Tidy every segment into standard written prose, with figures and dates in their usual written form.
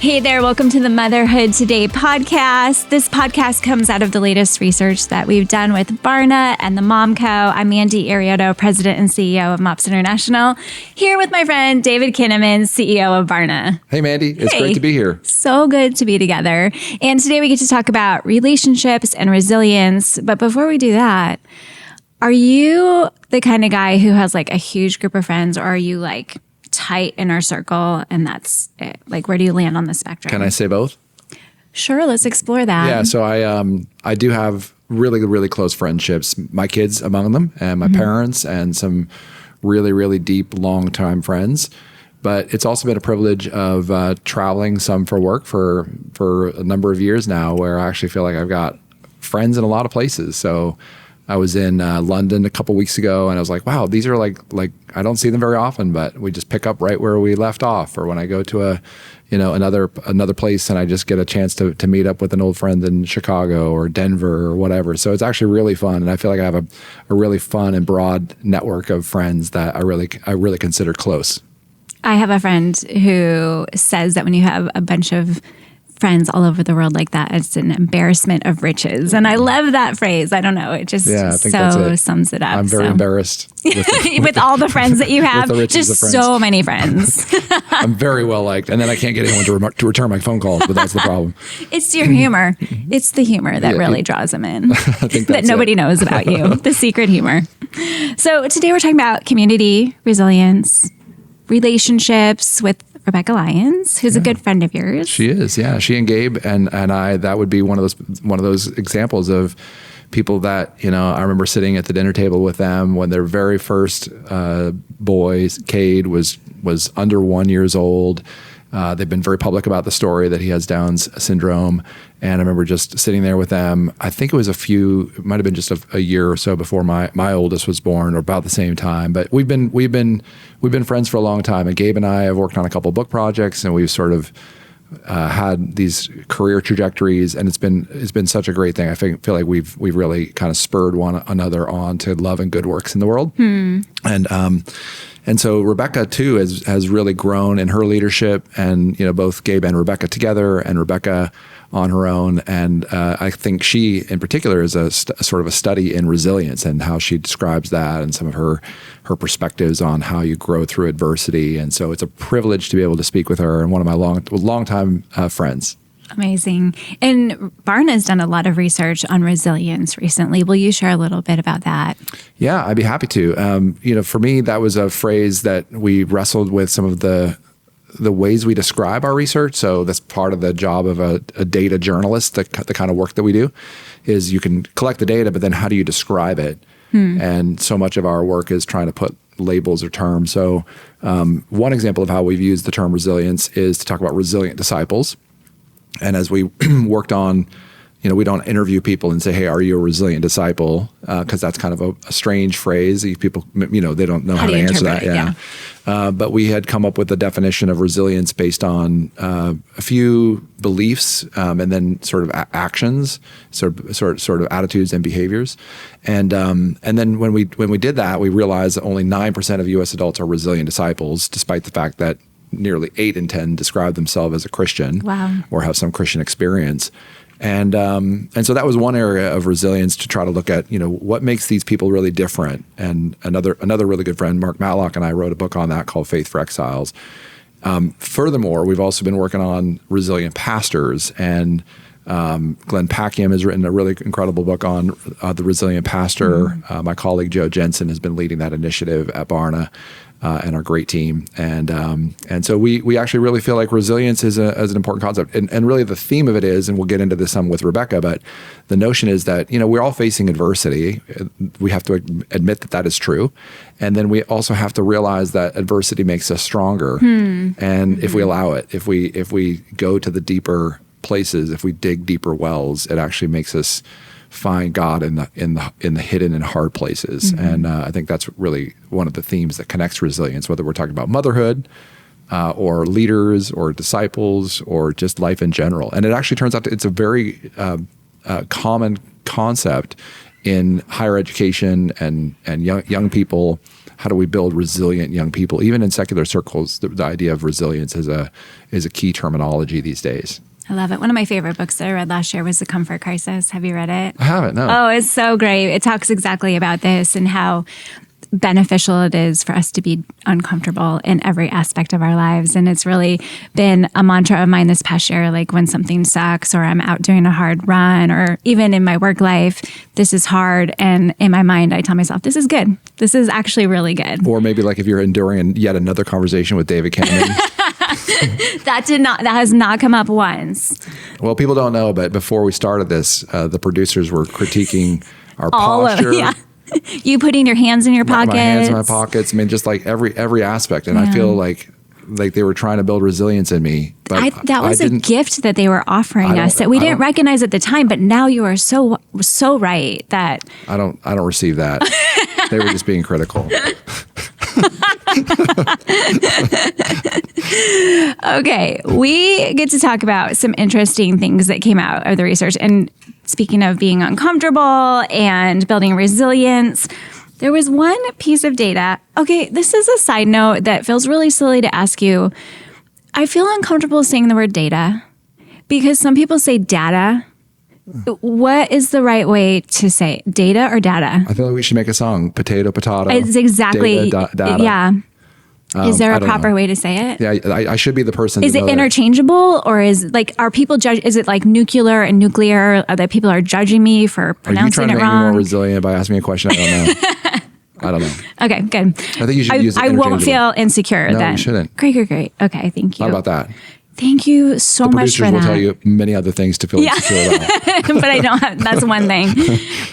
Hey there, welcome to the Motherhood Today podcast. This podcast comes out of the latest research that we've done with Barna and the Mom Co. I'm Mandy Arioto, President and CEO of Mops International, here with my friend David Kinnaman, CEO of Barna. Hey, Mandy. It's great to be here. So good to be together. And today we get to talk about relationships and resilience. But before we do that, are you the kind of guy who has like a huge group of friends, or are you like tight inner circle and that's it? Like, where do you land on the spectrum? Can I say both? Sure, let's explore that. Yeah, so I do have really, really close friendships, my kids among them and my parents and some really, really deep, long-time friends. But it's also been a privilege of traveling some for work for a number of years now, where I actually feel like I've got friends in a lot of places. So I was in London a couple weeks ago, and I was like, wow, these are like I don't see them very often, but we just pick up right where we left off. Or when I go to another place and I just get a chance to meet up with an old friend in Chicago or Denver or whatever. So it's actually really fun, and I feel like I have a really fun and broad network of friends that I really consider close. I have a friend who says that when you have a bunch of friends all over the world like that, it's an embarrassment of riches. And I love that phrase. I don't know. It just sums it up. I'm very embarrassed. With all the friends that you have, just so many friends. I'm very well liked. And then I can't get anyone to return my phone calls, but that's the problem. It's your humor. It's the humor that really draws them in. I think that nobody knows about you. The secret humor. So today we're talking about community, resilience, relationships with Rebekah Lyons, who's a good friend of yours. She is, yeah. She and Gabe and I, that would be one of those examples of people that, I remember sitting at the dinner table with them when their very first boy, Cade, was under 1 year old. They've been very public about the story that he has Down's syndrome. And I remember just sitting there with them. I think it might have been just a year or so before my oldest was born, or about the same time. But we've been friends for a long time. And Gabe and I have worked on a couple of book projects, and we've sort of had these career trajectories, and it's been such a great thing. I feel like we've really kind of spurred one another on to love and good works in the world. And so Rebekah too has really grown in her leadership, and both Gabe and Rebekah together, and Rebekah on her own. And I think she in particular is a sort of a study in resilience and how she describes that, and some of her perspectives on how you grow through adversity. And so it's a privilege to be able to speak with her, and one of my longtime friends. Amazing. And Barna has done a lot of research on resilience recently. Will you share a little bit about that? Yeah, I'd be happy to. For me, that was a phrase that we wrestled with, some of the ways we describe our research. So that's part of the job of a data journalist, the kind of work that we do, is you can collect the data, but then how do you describe it? And so much of our work is trying to put labels or terms. So one example of how we've used the term resilience is to talk about resilient disciples. And as we worked on, we don't interview people and say, hey, are you a resilient disciple? Because that's kind of a strange phrase. People, they don't know how to answer that. Yeah. But we had come up with a definition of resilience based on a few beliefs and then sort of actions, sort of attitudes and behaviors. And then when we did that, we realized that only 9% of U.S. adults are resilient disciples, despite the fact that nearly 8 in 10 describe themselves as a Christian. Wow. Or have some Christian experience. And so that was one area of resilience, to try to look at, what makes these people really different. And another really good friend, Mark Matlock, and I wrote a book on that called Faith for Exiles. Furthermore, we've also been working on resilient pastors, and Glenn Packiam has written a really incredible book on the resilient pastor. My colleague Joe Jensen has been leading that initiative at Barna. And our great team. And so we actually really feel like resilience is an important concept. And really the theme of it is, and we'll get into this some with Rebekah, but the notion is that, we're all facing adversity. We have to admit that is true. And then we also have to realize that adversity makes us stronger. And if we allow it, if we go to the deeper places, if we dig deeper wells, it actually makes us find God in the hidden and hard places. And I think that's really one of the themes that connects resilience, whether we're talking about motherhood or leaders or disciples or just life in general. And it actually turns out it's a very common concept in higher education and young people how do we build resilient young people? Even in secular circles, the idea of resilience is a key terminology these days. I love it. One of my favorite books that I read last year was The Comfort Crisis. Have you read it? I haven't, no. Oh, it's so great. It talks exactly about this and how beneficial it is for us to be uncomfortable in every aspect of our lives. And it's really been a mantra of mine this past year, like when something sucks or I'm out doing a hard run or even in my work life, this is hard. And in my mind, I tell myself, this is good. This is actually really good. Or maybe like if you're enduring yet another conversation with David Kinnaman. That has not come up once. Well, people don't know, but before we started this, the producers were critiquing our posture. You putting your hands in your pockets. My hands in my pockets. I mean, just like every aspect. And I feel like they were trying to build resilience in me. But that was a gift that they were offering us that we didn't recognize at the time. But now you are so right that I don't receive that. They were just being critical. Okay, we get to talk about some interesting things that came out of the research. And speaking of being uncomfortable and building resilience, there was one piece of data. Okay, this is a side note that feels really silly to ask you. I feel uncomfortable saying the word data because some people say data. What is the right way to say it? Data or data? I feel like we should make a song. Potato, potato. It's exactly. Data. Yeah. Is there a proper way to say it? Yeah, I should be the person. Is it interchangeable, or are people judge? Is it like nuclear and nuclear that people are judging me for pronouncing it wrong? Are you trying to make me more resilient by asking me a question? I don't know. I don't know. Okay, good. I think you should use it. I won't feel insecure then. No, you shouldn't. Great. Okay, thank you. How about that? Thank you so much for that. The producers will tell you many other things to feel insecure about. But I don't have, that's one thing.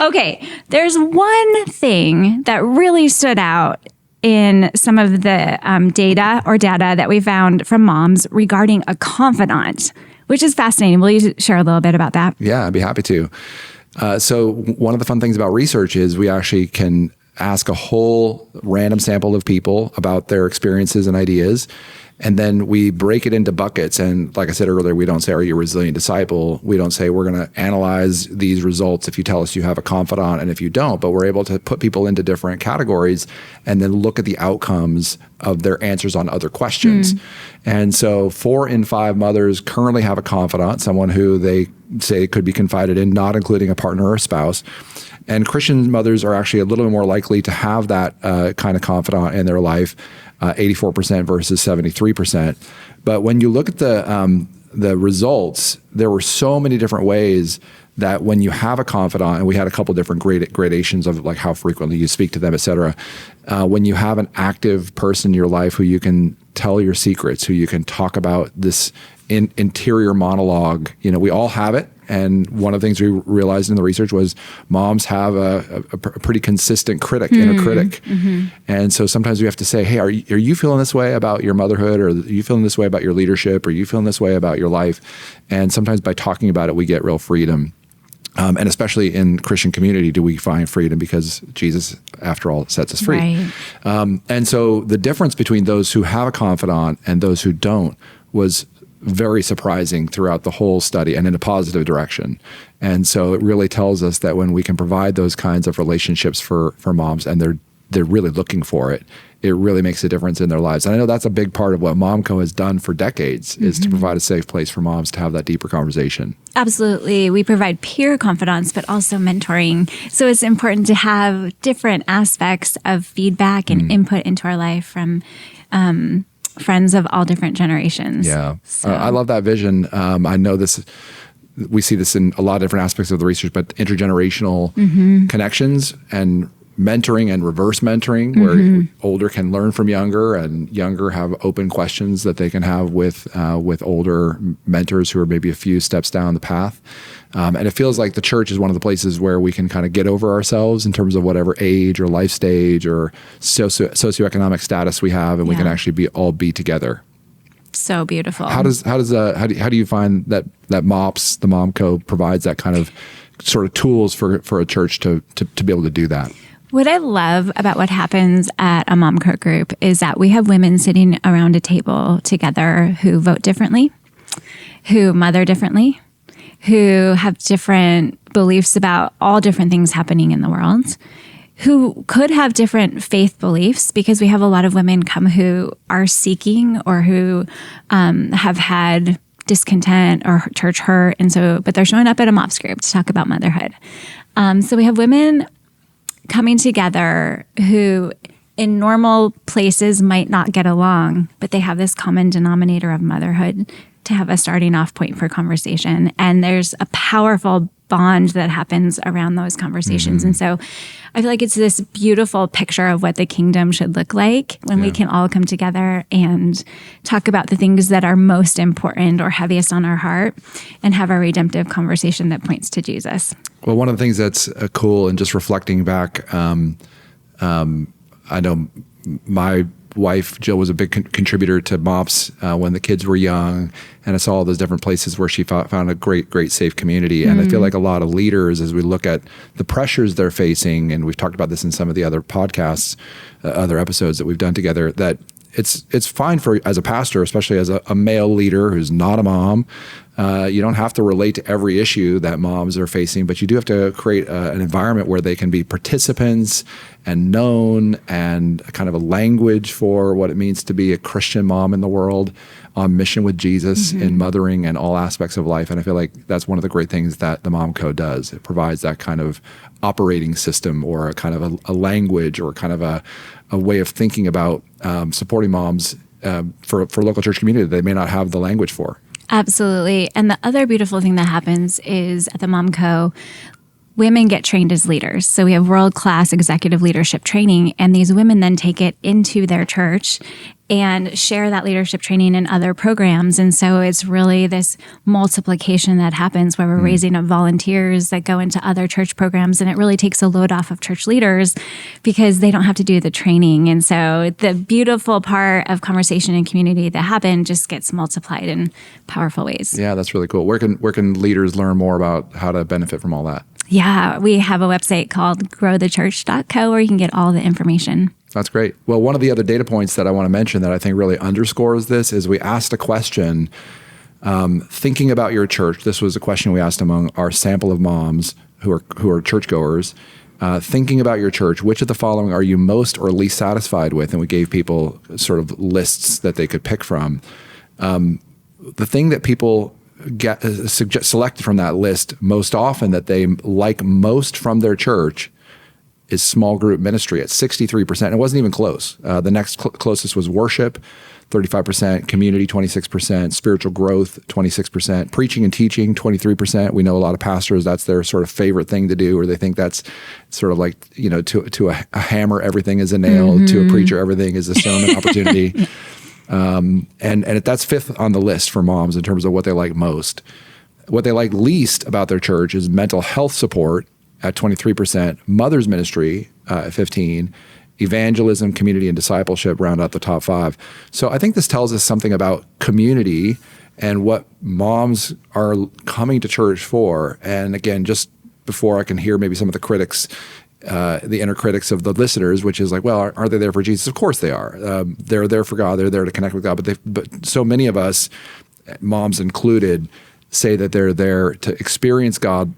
Okay, there's one thing that really stood out in some of the data that we found from moms regarding a confidant, which is fascinating. Will you share a little bit about that? Yeah, I'd be happy to. So one of the fun things about research is we actually can ask a whole random sample of people about their experiences and ideas. And then we break it into buckets. And like I said earlier, we don't say, are you a resilient disciple? We don't say, we're going to analyze these results if you tell us you have a confidant and if you don't. But we're able to put people into different categories and then look at the outcomes of their answers on other questions. And so 4 in 5 mothers currently have a confidant, someone who they say could be confided in, not including a partner or a spouse. And Christian mothers are actually a little bit more likely to have that kind of confidant in their life. 84% versus 73%. But when you look at the results, there were so many different ways that when you have a confidant, and we had a couple different gradations of like how frequently you speak to them, et cetera. When you have an active person in your life who you can tell your secrets, who you can talk about this interior monologue, we all have it. And one of the things we realized in the research was moms have a pretty consistent inner critic. And so sometimes we have to say, hey, are you feeling this way about your motherhood? Or are you feeling this way about your leadership? Or are you feeling this way about your life? And sometimes by talking about it, we get real freedom. And especially in Christian community, do we find freedom because Jesus, after all, sets us free. Right. And so the difference between those who have a confidant and those who don't was very surprising throughout the whole study and in a positive direction. And so it really tells us that when we can provide those kinds of relationships for moms and they're really looking for it, it really makes a difference in their lives. And I know that's a big part of what MomCo has done for decades is to provide a safe place for moms to have that deeper conversation. Absolutely. We provide peer confidants, but also mentoring. So it's important to have different aspects of feedback and input into our life from friends of all different generations. Yeah. So. I love that vision. I know we see this in a lot of different aspects of the research, but intergenerational connections and mentoring and reverse mentoring, where older can learn from younger and younger have open questions that they can have with older mentors who are maybe a few steps down the path. And it feels like the church is one of the places where we can kind of get over ourselves in terms of whatever age or life stage or socioeconomic status we have, and we can actually all be together. So beautiful. How do you find that MOPS, the MomCo, provides that kind of sort of tools for a church to be able to do that? What I love about what happens at a MomCo group is that we have women sitting around a table together who vote differently, who mother differently, who have different beliefs about all different things happening in the world, who could have different faith beliefs, because we have a lot of women come who are seeking or who have had discontent or church hurt. And so, but they're showing up at a MOPS group to talk about motherhood. So we have women coming together who in normal places might not get along, but they have this common denominator of motherhood to have a starting off point for conversation. And there's a powerful bond that happens around those conversations. And so I feel like it's this beautiful picture of what the kingdom should look like when we can all come together and talk about the things that are most important or heaviest on our heart and have a redemptive conversation that points to Jesus. Well, one of the things that's cool, and just reflecting back, I know my wife, Jill, was a big contributor to MOPS when the kids were young, and I saw all those different places where she found a great safe community. And I feel like a lot of leaders, as we look at the pressures they're facing, and we've talked about this in some of the other podcasts, other episodes that we've done together, that it's fine for, as a pastor, especially as a male leader who's not a mom, you don't have to relate to every issue that moms are facing, but you do have to create an environment where they can be participants and known, and kind of a language for what it means to be a Christian mom in the world, on mission with Jesus in mothering and all aspects of life. And I feel like that's one of the great things that the Mom Code does. It provides that kind of operating system, or a kind of a language, or kind of a way of thinking about supporting moms for local church community that they may not have the language for. Absolutely. And the other beautiful thing that happens is at the Mom Co, women get trained as leaders. So we have world-class executive leadership training, and these women then take it into their church and share that leadership training in other programs. And so it's really this multiplication that happens where we're raising up volunteers that go into other church programs, and it really takes a load off of church leaders because they don't have to do the training. And so the beautiful part of conversation and community that happen just gets multiplied in powerful ways. Yeah, that's really cool. Where can leaders learn more about how to benefit from all that? Yeah, we have a website called growthechurch.co where you can get all the information. That's great. Well, one of the other data points that I want to mention that I think really underscores this is we asked a question, thinking about your church. This was a question we asked among our sample of moms who are churchgoers. Thinking about your church, which of the following are you most or least satisfied with? And we gave people sort of lists that they could pick from. The thing that people get selected from that list most often that they like most from their church is small group ministry at 63%. It wasn't even close. The next closest was worship, 35%, community, 26%, spiritual growth, 26%, preaching and teaching, 23%. We know a lot of pastors, that's their sort of favorite thing to do, or they think that's sort of like, to a hammer, everything is a nail, to a preacher, everything is a sermon opportunity. And that's fifth on the list for moms in terms of what they like most. What they like least about their church is mental health support at 23%, mother's ministry at 15%, evangelism, community, and discipleship round out the top 5. So I think this tells us something about community and what moms are coming to church for. And again, just before I can hear maybe some of the critics, the inner critics of the listeners, which is like, well, are they there for Jesus? Of course they are. They're there for God. They're there to connect with God. But so many of us, moms included, say that they're there to experience God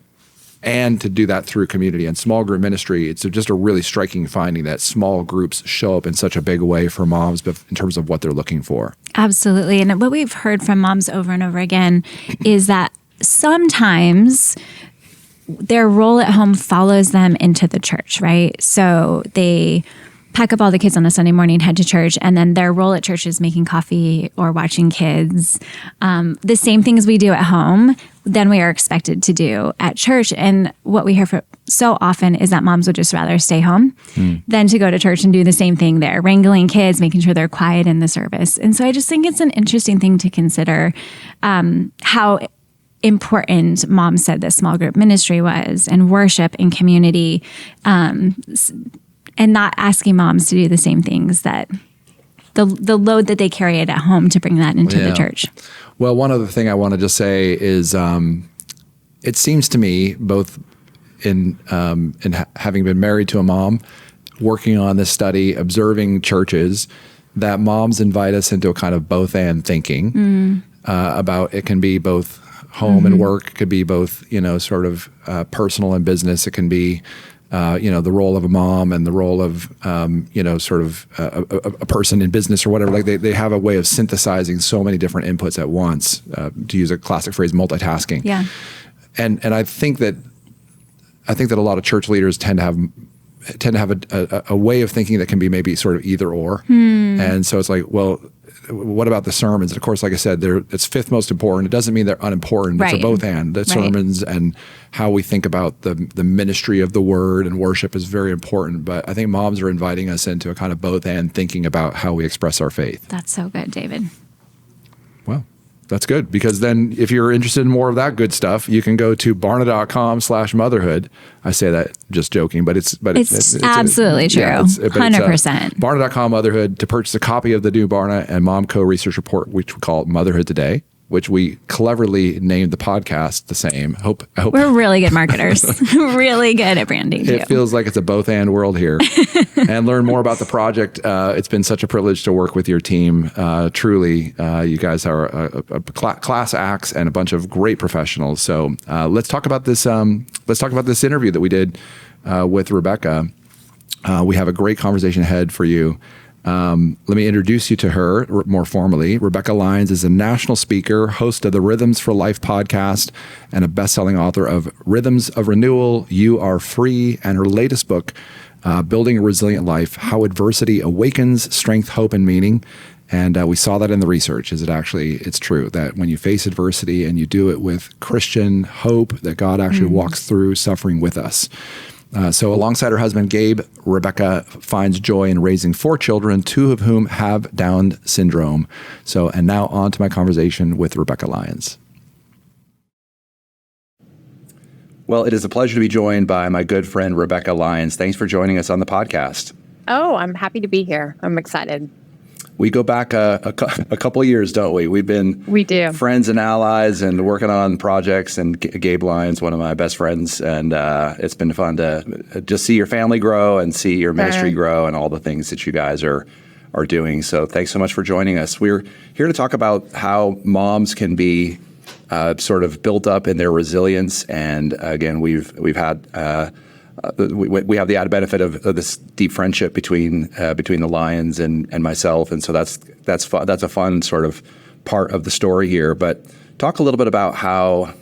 and to do that through community and small group ministry. It's just a really striking finding that small groups show up in such a big way for moms, but in terms of what they're looking for. Absolutely. And what we've heard from moms over and over again is that sometimes their role at home follows them into the church, right? So they pack up all the kids on a Sunday morning, head to church, and then their role at church is making coffee or watching kids. The same things we do at home, then we are expected to do at church. And what we hear so often is that moms would just rather stay home than to go to church and do the same thing there, wrangling kids, making sure they're quiet in the service. And so I just think it's an interesting thing to consider how important mom said this small group ministry was, and worship and community, and not asking moms to do the same things that the load that they carry it at home to bring that into the church. Well, one other thing I want to just say is it seems to me, both in having been married to a mom, working on this study, observing churches, that moms invite us into a kind of both and thinking about it can be both home and work, it could be both, sort of personal and business. It can be the role of a mom and the role of, sort of a person in business or whatever. Like they have a way of synthesizing so many different inputs at once, to use a classic phrase, multitasking. Yeah. And I think that a lot of church leaders tend to have a way of thinking that can be maybe sort of either or. And so it's like, well, what about the sermons? And of course, like I said, it's fifth most important. It doesn't mean they're unimportant. Right. It's a both and. The sermons and how we think about the ministry of the word and worship is very important. But I think moms are inviting us into a kind of both and thinking about how we express our faith. That's so good, David. Well, that's good, because then if you're interested in more of that good stuff, you can go to barna.com/motherhood. I say that just joking, but it's absolutely true. 100%. Barna.com motherhood to purchase a copy of the new Barna and Mom Co research report, which we call Motherhood Today, which we cleverly named the podcast the same. I hope we're really good marketers, really good at branding too. It feels like it's a both and world here. And learn more about the project. It's been such a privilege to work with your team. Truly, you guys are a class acts and a bunch of great professionals. So let's talk about this. Let's talk about this interview that we did with Rebekah. We have a great conversation ahead for you. Let me introduce you to her more formally. Rebekah Lyons is a national speaker, host of the Rhythms for Life podcast, and a best-selling author of Rhythms of Renewal, You Are Free, and her latest book, Building a Resilient Life, How Adversity Awakens Strength, Hope, and Meaning. And we saw that in the research. It's true that when you face adversity and you do it with Christian hope, that God actually walks through suffering with us. So alongside her husband, Gabe, Rebekah finds joy in raising 4 children, 2 of whom have Down syndrome. And now on to my conversation with Rebekah Lyons. Well, it is a pleasure to be joined by my good friend, Rebekah Lyons. Thanks for joining us on the podcast. Oh, I'm happy to be here. I'm excited. We go back a couple of years, don't we? We do. Friends and allies and working on projects. And Gabe Lyons, one of my best friends, and it's been fun to just see your family grow and see your ministry grow and all the things that you guys are doing. So thanks so much for joining us. We're here to talk about how moms can be sort of built up in their resilience. And again, we've had. We have the added benefit of this deep friendship between the Lyons and myself, and so that's fun. That's a fun sort of part of the story here. But talk a little bit about how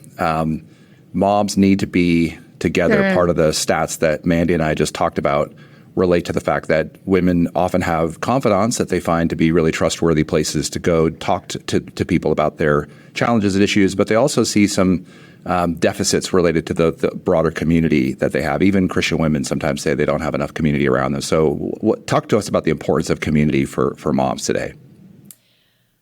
moms need to be together. Part of the stats that Mandy and I just talked about relate to the fact that women often have confidants that they find to be really trustworthy places to go talk to people about their challenges and issues, but they also see some deficits related to the broader community that they have. Even Christian women sometimes say they don't have enough community around them. So talk to us about the importance of community for moms today.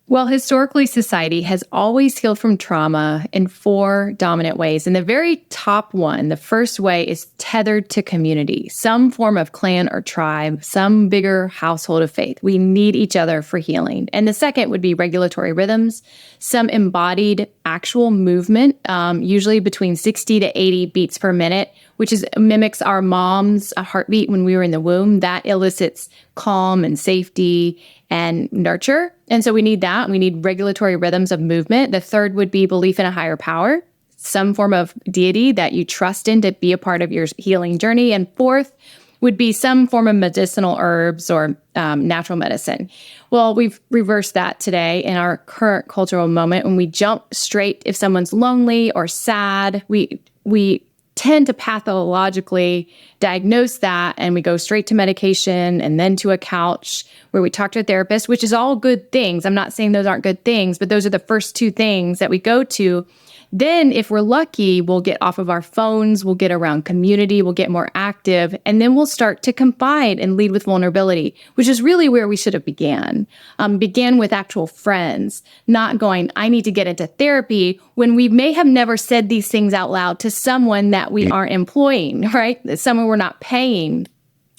Well, historically, society has always healed from trauma in 4 dominant ways. And the very top one, the first way, is tethered to community, some form of clan or tribe, some bigger household of faith. We need each other for healing. And the second would be regulatory rhythms, some embodied actual movement, usually between 60 to 80 beats per minute, which mimics our mom's heartbeat when we were in the womb. That elicits calm and safety and nurture. And so we need that. We need regulatory rhythms of movement. The third would be belief in a higher power, some form of deity that you trust in to be a part of your healing journey. And fourth would be some form of medicinal herbs or natural medicine. Well, we've reversed that today in our current cultural moment. When we jump straight, if someone's lonely or sad, we tend to pathologically diagnose that, and we go straight to medication and then to a couch where we talk to a therapist, which is all good things. I'm not saying those aren't good things, but those are the first 2 things that we go to. Then if we're lucky, we'll get off of our phones, we'll get around community, we'll get more active, and then we'll start to confide and lead with vulnerability, which is really where we should have began with actual friends, not going, I need to get into therapy, when we may have never said these things out loud to someone that we aren't employing, right? Someone we're not paying.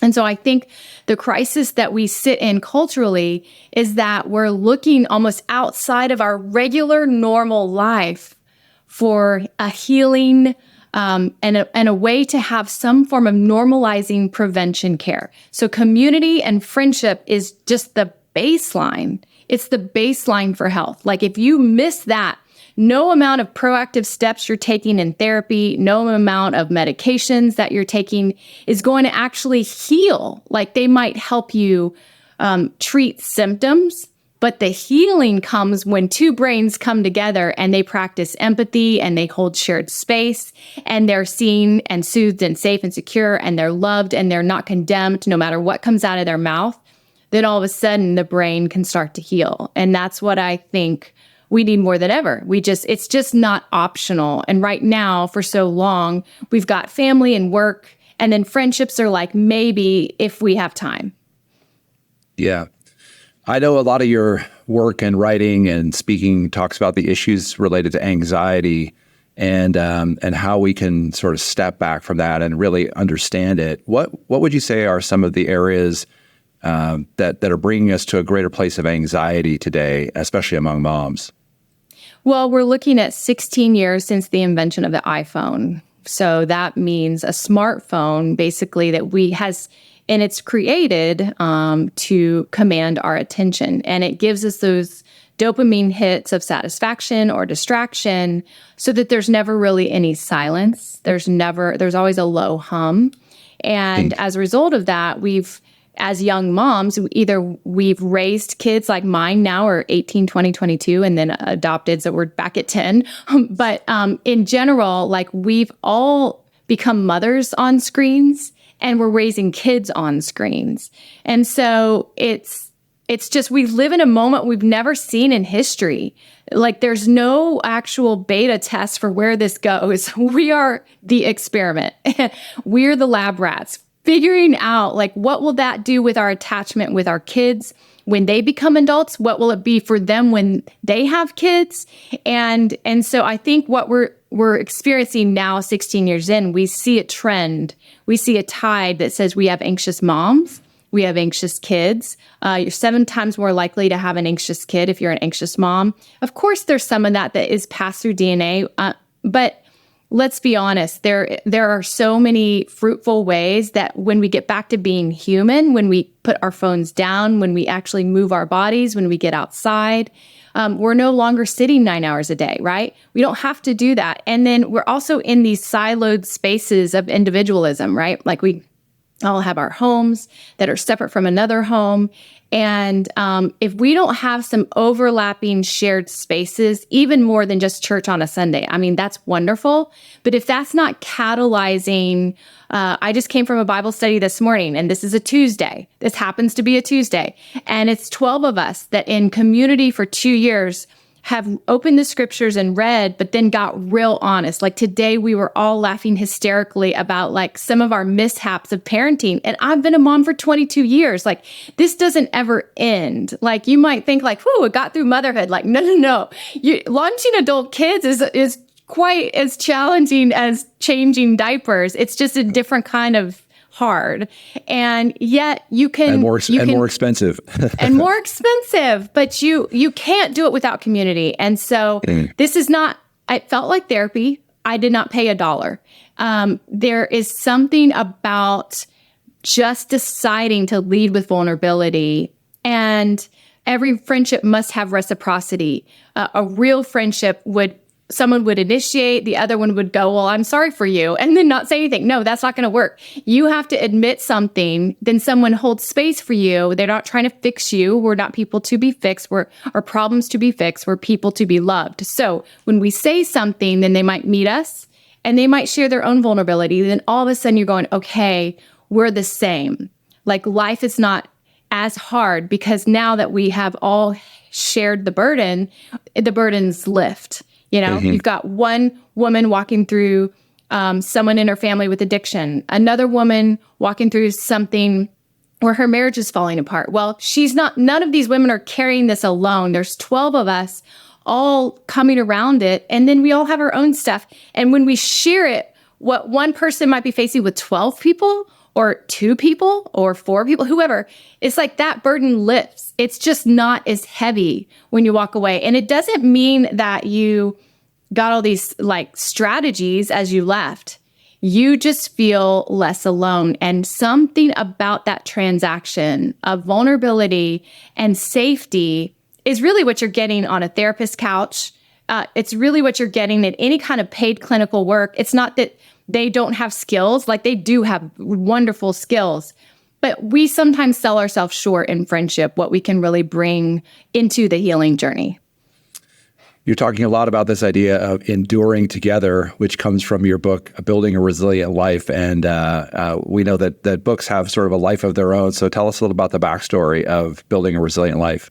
And so I think the crisis that we sit in culturally is that we're looking almost outside of our regular normal life for a healing and a way to have some form of normalizing prevention care. So community and friendship is just the baseline. It's the baseline for health. Like if you miss that, no amount of proactive steps you're taking in therapy, no amount of medications that you're taking is going to actually heal. Like they might help you treat symptoms, but the healing comes when two brains come together and they practice empathy and they hold shared space and they're seen and soothed and safe and secure and they're loved and they're not condemned no matter what comes out of their mouth. Then all of a sudden the brain can start to heal. And that's what I think we need more than ever. It's just not optional. And right now, for so long, we've got family and work, and then friendships are like maybe if we have time. Yeah. I know a lot of your work and writing and speaking talks about the issues related to anxiety and how we can sort of step back from that and really understand it. What would you say are some of the areas that are bringing us to a greater place of anxiety today, especially among moms? Well, we're looking at 16 years since the invention of the iPhone. So that means a smartphone, basically, and it's created to command our attention. And it gives us those dopamine hits of satisfaction or distraction so that there's never really any silence. There's always a low hum. And as a result of that, as young moms, either we've raised kids like mine now are 18, 20, 22, and then adopted, so we're back at 10. But in general, like we've all become mothers on screens and we're raising kids on screens. And so it's just, we live in a moment we've never seen in history. Like there's no actual beta test for where this goes. We are the experiment. We're the lab rats. Figuring out like what will that do with our attachment with our kids when they become adults? What will it be for them when they have kids? And so I think what we're experiencing now, 16 years in, we see a trend. We see a tide that says we have anxious moms, we have anxious kids. You're 7 times more likely to have an anxious kid if you're an anxious mom. Of course, there's some of that is passed through DNA, but let's be honest, there are so many fruitful ways that when we get back to being human, when we put our phones down, when we actually move our bodies, when we get outside, we're no longer sitting 9 hours a day, right? We don't have to do that. And then we're also in these siloed spaces of individualism, right? Like we all have our homes that are separate from another home. And if we don't have some overlapping shared spaces, even more than just church on a Sunday, I mean, that's wonderful. But if that's not catalyzing, I just came from a Bible study this morning, and this is a Tuesday. This happens to be a Tuesday. And it's 12 of us that in community for 2 years have opened the scriptures and read, but then got real honest. Like today, we were all laughing hysterically about like some of our mishaps of parenting. And I've been a mom for 22 years. Like this doesn't ever end. Like you might think like, whoo, it got through motherhood. Like, no. Launching adult kids is quite as challenging as changing diapers. It's just a different kind of hard. And yet you can... And more expensive. And more expensive. But you can't do it without community. And so this is not... It felt like therapy. I did not pay $1. There is something about just deciding to lead with vulnerability. And every friendship must have reciprocity. A real friendship someone would initiate, the other one would go, well, I'm sorry for you, and then not say anything. No, that's not going to work. You have to admit something, then someone holds space for you. They're not trying to fix you. We're not people to be fixed. We're problems to be fixed. We're people to be loved. So when we say something, then they might meet us, and they might share their own vulnerability. Then all of a sudden you're going, okay, we're the same. Like life is not as hard because now that we have all shared the burdens lift. You know, You've got one woman walking through someone in her family with addiction, another woman walking through something where her marriage is falling apart. Well, none of these women are carrying this alone. There's 12 of us all coming around it. And then we all have our own stuff. And when we share it, what one person might be facing with 12 people or 2 people or 4 people, whoever, it's like that burden lifts. It's just not as heavy when you walk away. And it doesn't mean that you got all these like strategies as you left. You just feel less alone. And something about that transaction of vulnerability and safety is really what you're getting on a therapist couch it's really what you're getting in any kind of paid clinical work. It's not that they don't have skills, like they do have wonderful skills, but we sometimes sell ourselves short in friendship, what we can really bring into the healing journey. You're talking a lot about this idea of enduring together, which comes from your book, Building a Resilient Life. And we know that books have sort of a life of their own. So tell us a little about the backstory of Building a Resilient Life.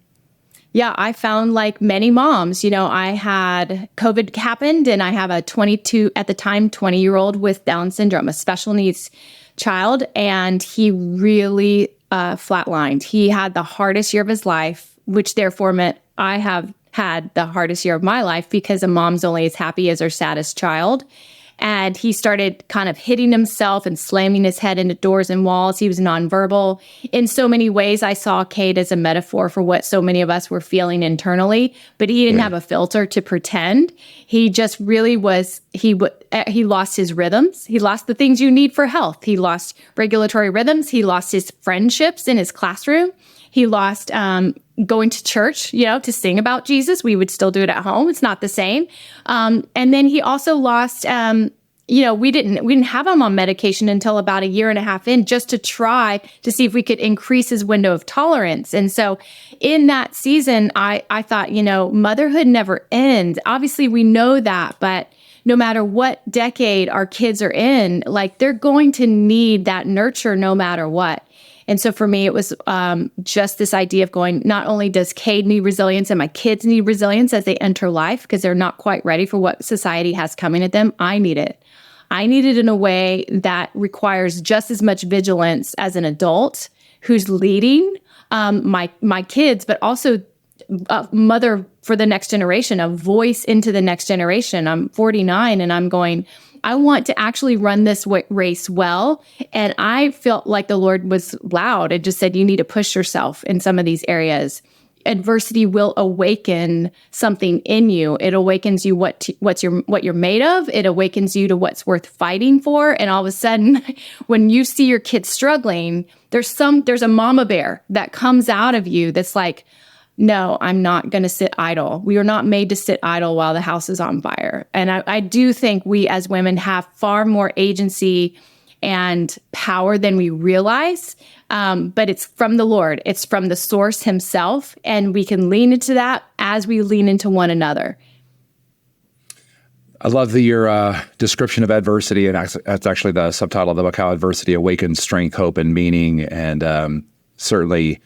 Yeah, I found like many moms, I had COVID happened and I have a 20-year-old with Down syndrome, a special needs child. And he really flatlined. He had the hardest year of his life, which therefore meant I have had the hardest year of my life because a mom's only as happy as her saddest child. And he started kind of hitting himself and slamming his head into doors and walls. He was nonverbal. In so many ways, I saw Cade as a metaphor for what so many of us were feeling internally, but he didn't have a filter to pretend. He just really was, he lost his rhythms. He lost the things you need for health. He lost regulatory rhythms. He lost his friendships in his classroom. He lost going to church, to sing about Jesus. We would still do it at home. It's not the same. And then he also lost, we didn't have him on medication until about a year and a half in, just to try to see if we could increase his window of tolerance. And so in that season, I thought, motherhood never ends. Obviously, we know that, but no matter what decade our kids are in, like they're going to need that nurture no matter what. And so for me, it was just this idea of going, not only does Cade need resilience and my kids need resilience as they enter life because they're not quite ready for what society has coming at them, I need it. I need it in a way that requires just as much vigilance as an adult who's leading my kids, but also a mother for the next generation, a voice into the next generation. I'm 49 and I'm going, I want to actually run this race well. And I felt like the Lord was loud and just said, you need to push yourself in some of these areas. Adversity will awaken something in you. It awakens you what you're made of. It awakens you to what's worth fighting for. And all of a sudden, when you see your kids struggling, there's a mama bear that comes out of you that's like, no, I'm not going to sit idle. We are not made to sit idle while the house is on fire. And I do think we as women have far more agency and power than we realize. But it's from the Lord. It's from the source himself. And we can lean into that as we lean into one another. I love your description of adversity. And that's actually the subtitle of the book, How Adversity Awakens Strength, Hope, and Meaning. And certainly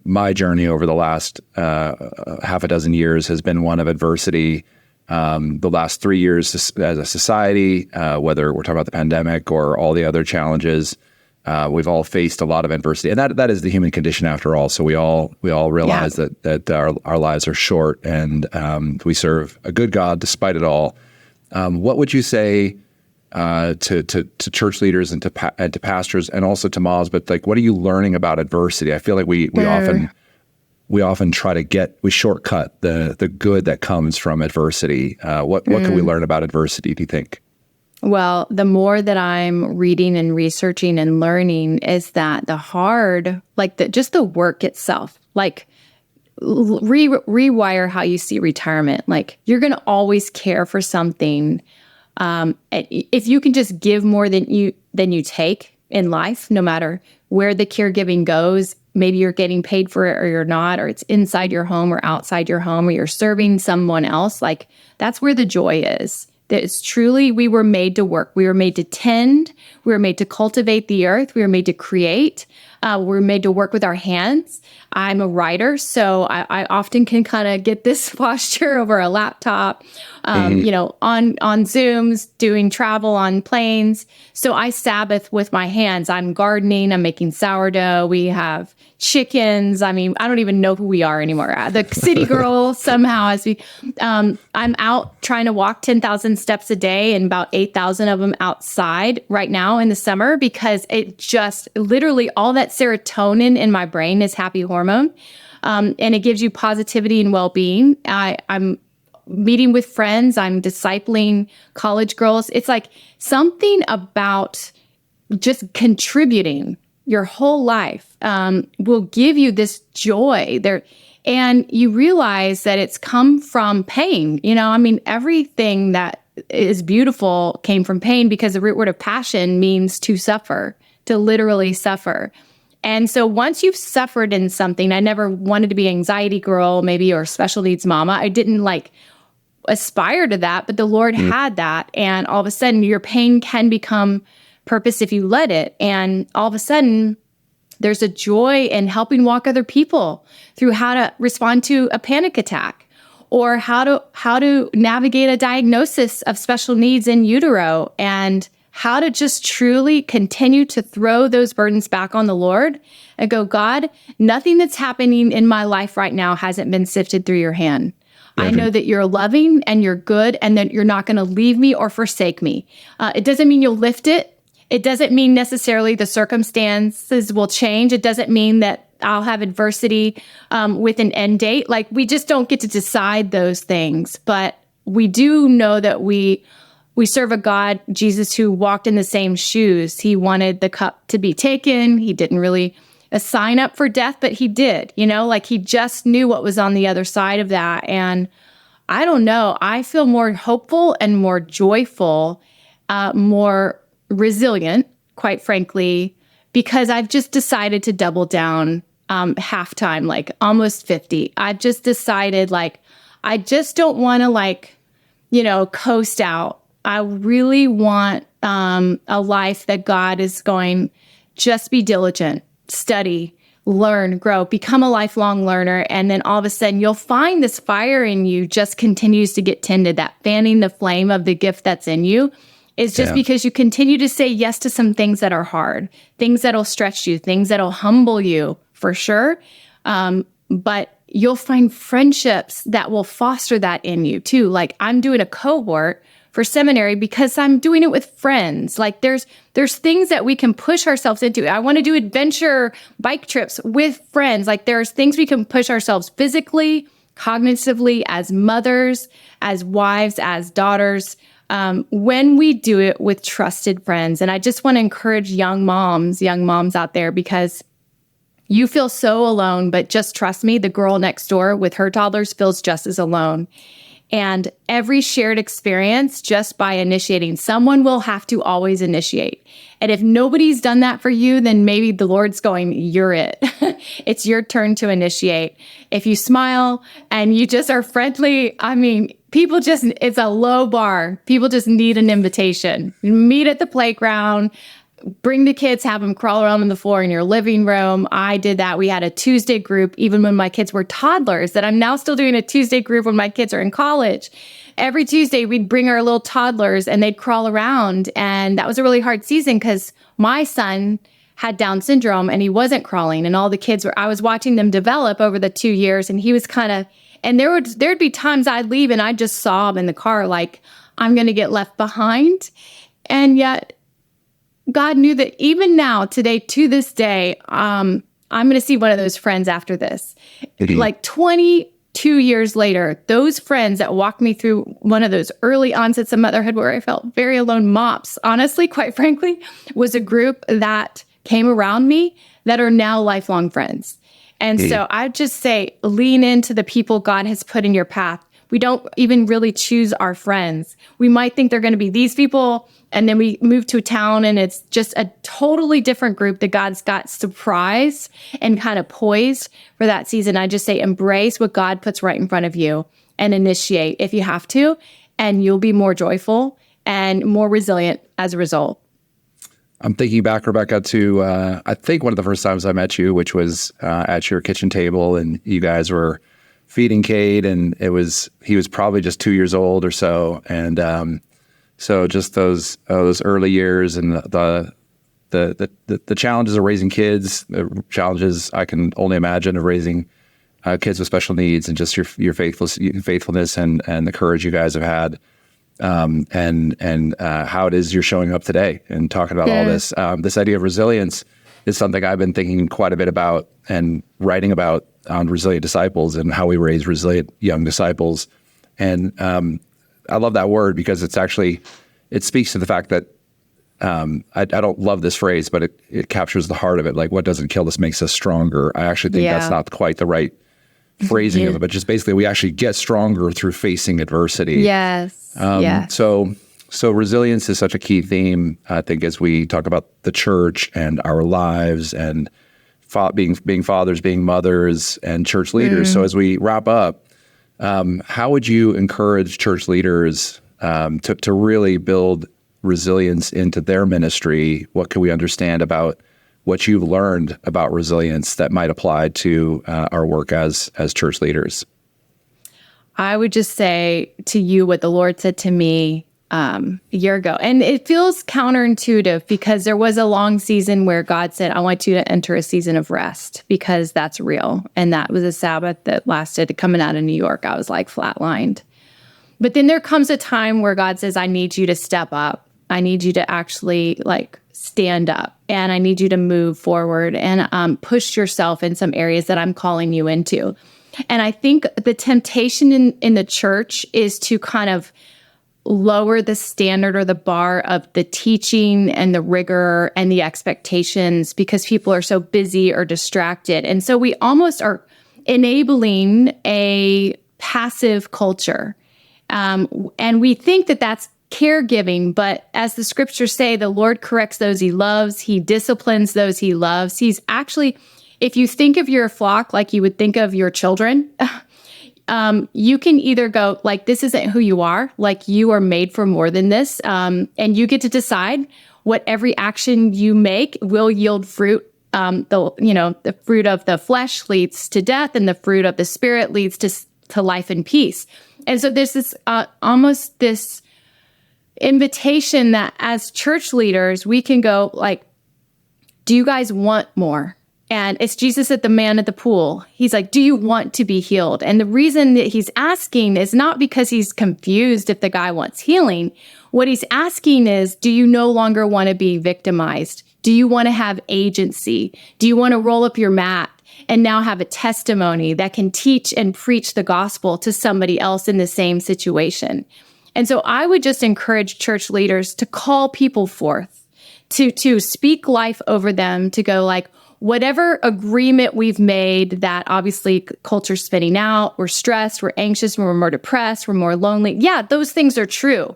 my journey over the last half a dozen years has been one of adversity. The last 3 years as a society, whether we're talking about the pandemic or all the other challenges, we've all faced a lot of adversity, and that is the human condition after all. So we all realize that our lives are short, and we serve a good God despite it all. What would you say to church leaders and to pastors and also to moms? But like, what are you learning about adversity? I feel like we often we shortcut the good that comes from adversity. What can we learn about adversity, do you think? Well, the more that I'm reading and researching and learning is that the hard, just the work itself, rewire how you see retirement. Like, you're going to always care for something. If you can just give more than you take in life, no matter where the caregiving goes, maybe you're getting paid for it or you're not, or it's inside your home or outside your home, or you're serving someone else, that's where the joy is. That it's truly, we were made to work. We were made to tend. We were made to cultivate the earth. We were made to create. We were made to work with our hands. I'm a writer, so I often can kind of get this posture over a laptop, on Zooms, doing travel on planes. So I Sabbath with my hands. I'm gardening. I'm making sourdough. We have chickens. I mean, I don't even know who we are anymore. The city girl somehow, I'm out trying to walk 10,000 steps a day and about 8,000 of them outside right now in the summer, because it just literally all that serotonin in my brain is happy hormone. And it gives you positivity and well-being. I'm meeting with friends. I'm discipling college girls. It's like something about just contributing your whole life will give you this joy there. And you realize that it's come from pain. Everything that is beautiful came from pain, because the root word of passion means to suffer, to literally suffer. And so once you've suffered in something, I never wanted to be an anxiety girl, maybe, or special needs mama. I didn't aspire to that, but the Lord had that. And all of a sudden your pain can become purpose if you let it. And all of a sudden there's a joy in helping walk other people through how to respond to a panic attack, or how to navigate a diagnosis of special needs in utero, and how to just truly continue to throw those burdens back on the Lord and go, God, nothing that's happening in my life right now hasn't been sifted through your hand. I know that you're loving and you're good, and that you're not going to leave me or forsake me. It doesn't mean you'll lift it. It doesn't mean necessarily the circumstances will change. It doesn't mean that I'll have adversity with an end date. We just don't get to decide those things. But we do know that we serve a God, Jesus, who walked in the same shoes. He wanted the cup to be taken. He didn't really sign up for death, but he did, he just knew what was on the other side of that. And I don't know, I feel more hopeful and more joyful, more resilient, quite frankly, because I've just decided to double down halftime, almost 50. I've just decided, I just don't want to coast out. I really want a life that God is going, just be diligent, study, learn, grow, become a lifelong learner. And then all of a sudden you'll find this fire in you just continues to get tended. That fanning the flame of the gift that's in you is just because you continue to say yes to some things that are hard, things that'll stretch you, things that'll humble you for sure. But you'll find friendships that will foster that in you too. I'm doing a cohort for seminary because I'm doing it with friends. There's things that we can push ourselves into. I want to do adventure bike trips with friends. There's things we can push ourselves physically, cognitively, as mothers, as wives, as daughters, when we do it with trusted friends. And I just want to encourage young moms out there, because you feel so alone, but just trust me, the girl next door with her toddlers feels just as alone. And every shared experience, just by initiating, someone will have to always initiate. And if nobody's done that for you, then maybe the Lord's going, you're it. It's your turn to initiate. If you smile and you just are friendly, people just, it's a low bar. People just need an invitation. Meet at the playground. Bring the kids, have them crawl around on the floor in your living room. I did that. We had a Tuesday group, even when my kids were toddlers, that I'm now still doing a Tuesday group when my kids are in college. Every Tuesday, we'd bring our little toddlers and they'd crawl around. And that was a really hard season because my son had Down syndrome and he wasn't crawling. And all the kids I was watching them develop over the 2 years. And he was and there'd be times I'd leave and I'd just sob in the car, I'm going to get left behind. And yet, God knew that even now, today, to this day, I'm going to see one of those friends after this. 22 years later, those friends that walked me through one of those early onsets of motherhood where I felt very alone, MOPS, honestly, quite frankly, was a group that came around me that are now lifelong friends. And so I just say, lean into the people God has put in your path. We don't even really choose our friends. We might think they're going to be these people, and then we move to a town and it's just a totally different group that God's got surprised and kind of poised for that season. I just say embrace what God puts right in front of you and initiate if you have to, and you'll be more joyful and more resilient as a result. I'm thinking back, Rebekah, to I think one of the first times I met you, which was at your kitchen table, and you guys were feeding Cade, and he was probably just 2 years old or so, and so just those early years and the challenges of raising kids, the challenges I can only imagine of raising kids with special needs, and just your faithfulness and the courage you guys have had, and how it is you're showing up today and talking about all this. This idea of resilience is something I've been thinking quite a bit about and writing about on Resilient Disciples and how we raise resilient young disciples. And I love that word because it speaks to the fact that I don't love this phrase, but it captures the heart of it. What doesn't kill us makes us stronger. I actually think that's not quite the right phrasing of it, but just basically we actually get stronger through facing adversity. Yes. So resilience is such a key theme, I think, as we talk about the church and our lives and being fathers, being mothers, and church leaders. So as we wrap up, how would you encourage church leaders to really build resilience into their ministry? What can we understand about what you've learned about resilience that might apply to our work as church leaders? I would just say to you what the Lord said to me a year ago. And it feels counterintuitive because there was a long season where God said, I want you to enter a season of rest because that's real. And that was a Sabbath that lasted coming out of New York. I was like flatlined. But then there comes a time where God says, I need you to step up. I need you to actually like stand up and I need you to move forward and push yourself in some areas that I'm calling you into. And I think the temptation in the church is to kind of lower the standard or the bar of the teaching and the rigor and the expectations because people are so busy or distracted. And so we almost are enabling a passive culture. And we think that that's caregiving, but as the scriptures say, the Lord corrects those he loves. He disciplines those he loves. He's actually, if you think of your flock like you would think of your children, you can either go like, this isn't who you are, like you are made for more than this. And you get to decide what every action you make will yield fruit. The fruit of the flesh leads to death and the fruit of the spirit leads to life and peace. And so there's this almost this invitation that as church leaders, we can go like, do you guys want more? And it's Jesus at the man at the pool. He's like, do you want to be healed? And the reason that he's asking is not because he's confused if the guy wants healing. What he's asking is, do you no longer want to be victimized? Do you want to have agency? Do you want to roll up your mat and now have a testimony that can teach and preach the gospel to somebody else in the same situation? And so I would just encourage church leaders to call people forth, to speak life over them, to go like, whatever agreement we've made that obviously culture's spinning out, we're stressed, we're anxious, we're more depressed, we're more lonely. Yeah, those things are true.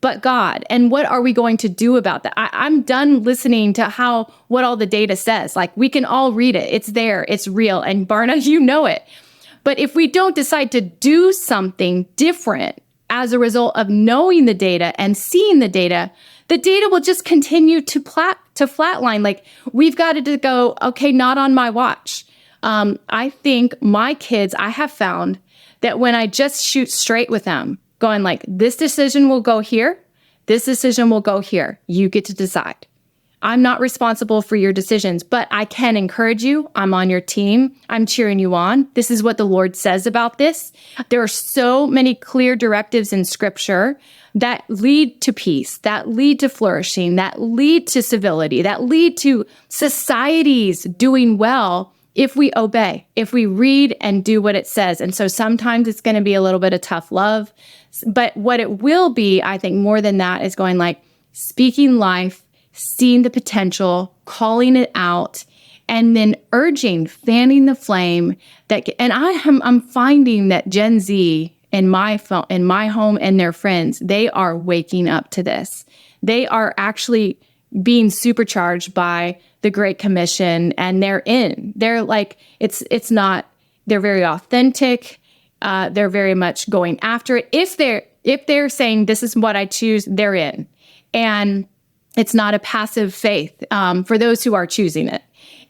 But God, and what are we going to do about that? I'm done listening to what all the data says. Like we can all read it. It's there. It's real. And Barna, you know it. But if we don't decide to do something different as a result of knowing the data and seeing the data will just continue to flatline. Like we've got to go, okay, not on my watch. I think my kids, I have found that when I just shoot straight with them, going like, this decision will go here, this decision will go here. You get to decide. I'm not responsible for your decisions, but I can encourage you. I'm on your team. I'm cheering you on. This is what the Lord says about this. There are so many clear directives in Scripture that lead to peace, that lead to flourishing, that lead to civility, that lead to societies doing well if we obey, if we read and do what it says. And so sometimes it's going to be a little bit of tough love, but what it will be, I think more than that, is going like speaking life, seeing the potential, calling it out, and then urging, fanning the flame. I'm finding that Gen Z in my home and their friends, they are waking up to this. They are actually being supercharged by the Great Commission, and they're like, they're very authentic. They're very much going after it. If they're saying, this is what I choose, they're in. And it's not a passive faith for those who are choosing it.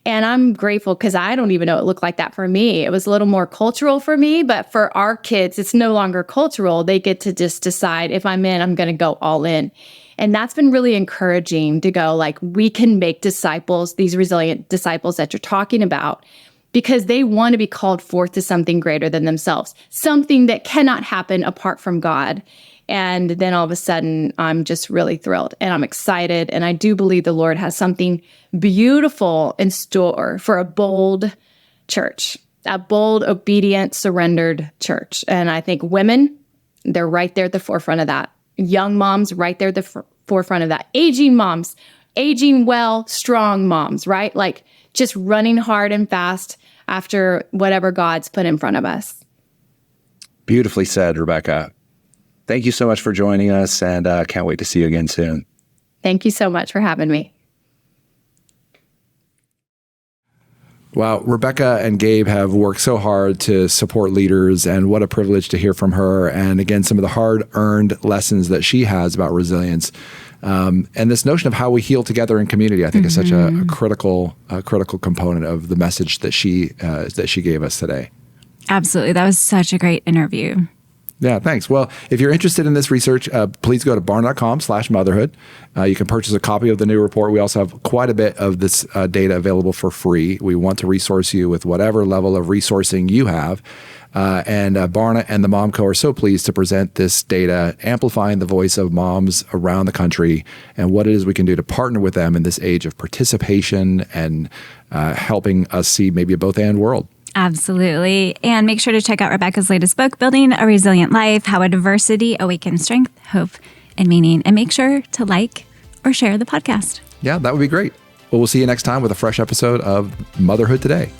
And I'm grateful because I don't even know it looked like that for me. It was a little more cultural for me, but for our kids, it's no longer cultural. They get to just decide, if I'm in, I'm going to go all in. And that's been really encouraging to go like, we can make disciples, these resilient disciples that you're talking about, because they want to be called forth to something greater than themselves, something that cannot happen apart from God. And then all of a sudden, I'm just really thrilled and I'm excited. And I do believe the Lord has something beautiful in store for a bold church, a bold, obedient, surrendered church. And I think women, they're right there at the forefront of that. Young moms, right there at the forefront of that. Aging moms, aging well, strong moms, right? Like just running hard and fast. after whatever God's put in front of us. Beautifully said, Rebekah. Thank you so much for joining us, and can't wait to see you again soon. Thank you so much for having me. Wow, Rebekah and Gabe have worked so hard to support leaders, and what a privilege to hear from her. And again, some of the hard-earned lessons that she has about resilience, and this notion of how we heal together in community, I think, is such a critical component of the message that she gave us today. Absolutely. That was such a great interview. Yeah, thanks. Well, if you're interested in this research, please go to barna.com/motherhood. You can purchase a copy of the new report. We also have quite a bit of this data available for free. We want to resource you with whatever level of resourcing you have. And Barna and the Mom Co. are so pleased to present this data, amplifying the voice of moms around the country and what it is we can do to partner with them in this age of participation and helping us see maybe a both and world. Absolutely. And make sure to check out Rebekah's latest book, Building a Resilient Life, How Adversity Awakens Strength, Hope, and Meaning. And make sure to like or share the podcast. Yeah, that would be great. Well, we'll see you next time with a fresh episode of Motherhood Today.